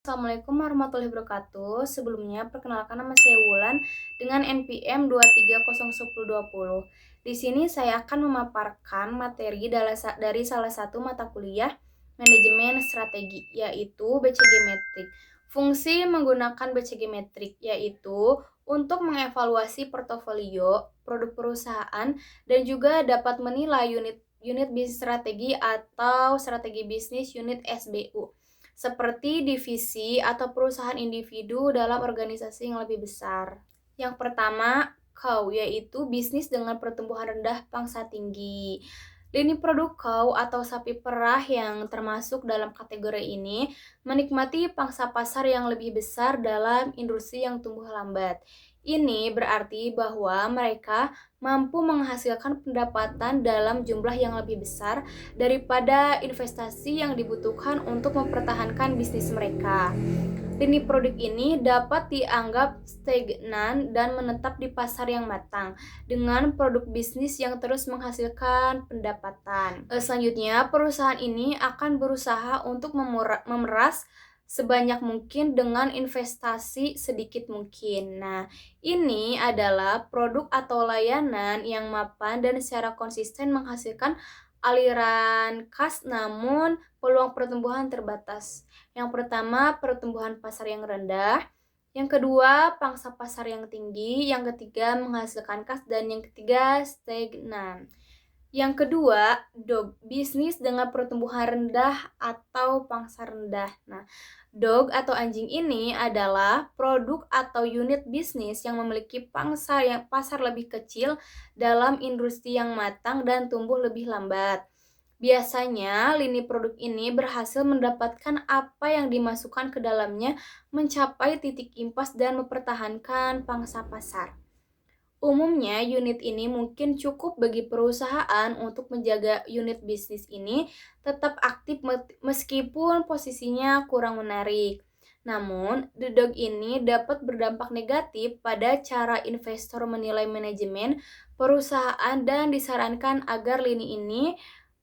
Assalamualaikum warahmatullahi wabarakatuh. Sebelumnya, perkenalkan nama saya Wulan dengan NPM 2301020. Di sini saya akan memaparkan materi dari salah satu mata kuliah manajemen strategi, yaitu BCG Metrik. Fungsi menggunakan BCG Metrik yaitu untuk mengevaluasi portofolio, produk perusahaan, dan juga dapat menilai unit bisnis strategi atau strategi bisnis unit SBU seperti divisi atau perusahaan individu dalam organisasi yang lebih besar. Yang pertama, KAU, yaitu bisnis dengan pertumbuhan rendah pangsa tinggi. Lini produk KAU atau sapi perah yang termasuk dalam kategori ini menikmati pangsa pasar yang lebih besar dalam industri yang tumbuh lambat. Ini berarti bahwa mereka mampu menghasilkan pendapatan dalam jumlah yang lebih besar daripada investasi yang dibutuhkan untuk mempertahankan bisnis mereka. Lini produk ini dapat dianggap stagnan dan menetap di pasar yang matang dengan produk bisnis yang terus menghasilkan pendapatan. Selanjutnya, perusahaan ini akan berusaha untuk memeras sebanyak mungkin dengan investasi sedikit mungkin. Nah, ini adalah produk atau layanan yang mapan dan secara konsisten menghasilkan aliran kas, namun peluang pertumbuhan terbatas. Yang pertama, pertumbuhan pasar yang rendah. Yang kedua, pangsa pasar yang tinggi. Yang ketiga, menghasilkan kas. Dan yang ketiga, stagnan. Yang kedua, DOG, bisnis dengan pertumbuhan rendah atau pangsa rendah. Nah, DOG atau anjing ini adalah produk atau unit bisnis yang memiliki pasar lebih kecil dalam industri yang matang dan tumbuh lebih lambat. Biasanya, lini produk ini berhasil mendapatkan apa yang dimasukkan ke dalamnya mencapai titik impas dan mempertahankan pangsa pasar. Umumnya, unit ini mungkin cukup bagi perusahaan untuk menjaga unit bisnis ini tetap aktif meskipun posisinya kurang menarik. Namun, the dog ini dapat berdampak negatif pada cara investor menilai manajemen perusahaan dan disarankan agar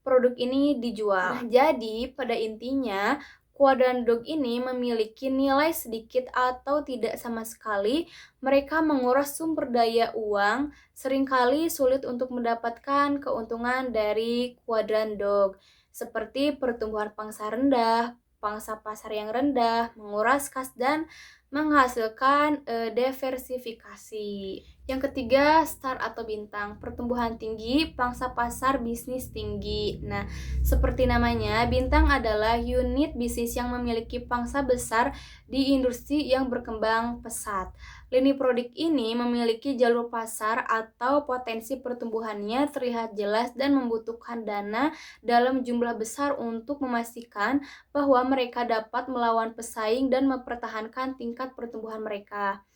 produk ini dijual. Nah, jadi pada intinya kuadran dog ini memiliki nilai sedikit atau tidak sama sekali. Mereka menguras sumber daya uang, seringkali sulit untuk mendapatkan keuntungan dari kuadran dog, seperti pertumbuhan pangsa rendah, pangsa pasar yang rendah, menguras kas, dan menghasilkan diversifikasi. Yang ketiga, star atau bintang, pertumbuhan tinggi, pangsa pasar bisnis tinggi. Nah, seperti namanya, bintang adalah unit bisnis yang memiliki pangsa besar di industri yang berkembang pesat. Lini produk ini memiliki jalur pasar atau potensi pertumbuhannya terlihat jelas dan membutuhkan dana dalam jumlah besar untuk memastikan bahwa mereka dapat melawan pesaing dan mempertahankan tingkat pertumbuhan mereka.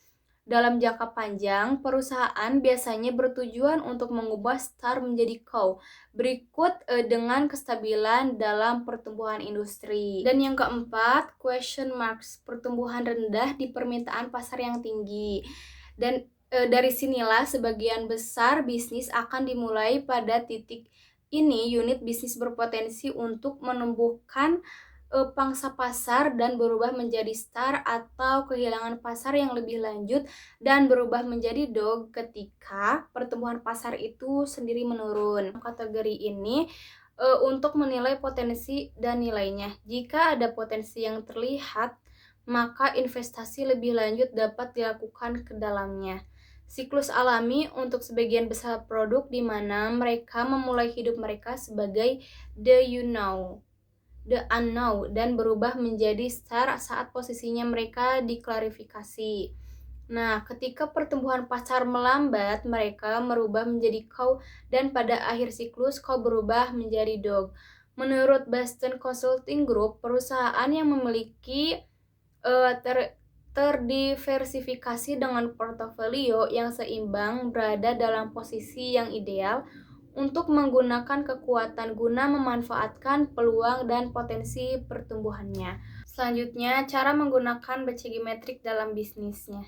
Dalam jangka panjang, perusahaan biasanya bertujuan untuk mengubah star menjadi cow. Berikut dengan kestabilan dalam pertumbuhan industri. Dan yang keempat, question marks, pertumbuhan rendah di permintaan pasar yang tinggi. Dan dari sinilah sebagian besar bisnis akan dimulai pada titik ini. Unit bisnis berpotensi untuk menumbuhkan pangsa pasar dan berubah menjadi star atau kehilangan pasar yang lebih lanjut dan berubah menjadi dog ketika pertumbuhan pasar itu sendiri menurun. Kategori ini untuk menilai potensi dan nilainya. Jika ada potensi yang terlihat, maka investasi lebih lanjut dapat dilakukan ke dalamnya. Siklus alami untuk sebagian besar produk di mana mereka memulai hidup mereka sebagai the unknown dan berubah menjadi star saat posisinya mereka diklarifikasi. Nah, ketika pertumbuhan pasar melambat, mereka merubah menjadi cow dan pada akhir siklus cow berubah menjadi dog. Menurut Boston Consulting Group, perusahaan yang memiliki terdiversifikasi dengan portofolio yang seimbang berada dalam posisi yang ideal untuk menggunakan kekuatan guna memanfaatkan peluang dan potensi pertumbuhannya. Selanjutnya, cara menggunakan BCG Metrik dalam bisnisnya.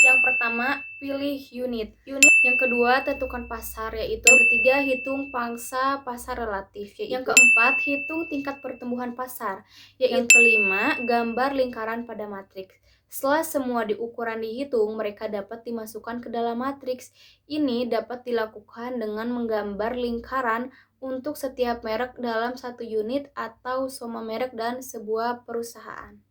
Yang pertama, pilih unit. Yang kedua, tentukan pasar, yaitu yang ketiga, hitung pangsa pasar relatif, yaitu yang keempat, hitung tingkat pertumbuhan pasar, yaitu yang kelima, gambar lingkaran pada matriks. Setelah semua ukuran dihitung, mereka dapat dimasukkan ke dalam matriks. Ini dapat dilakukan dengan menggambar lingkaran untuk setiap merek dalam satu unit atau semua merek dan sebuah perusahaan.